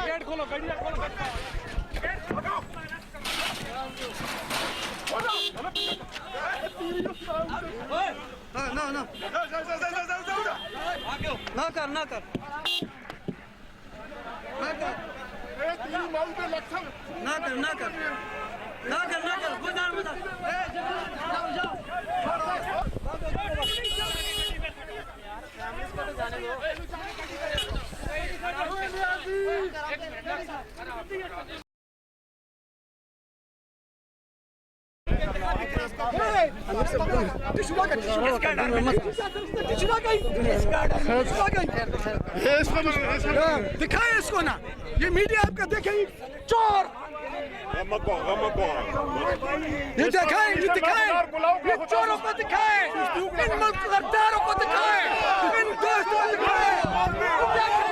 Gate खोलो gate खोलो ना ना ना कर ना कर ना कर ना कर ना कर ना कर गुजार मत जाओ जाओ जाने दो दिखाए इसको ना, ये मीडिया आपका देखेगी चोर, ये दिखाए ये चोरों को दिखाए, इन मुल्क गद्दारों को दिखाए, इन दोस्तों को दिखाए।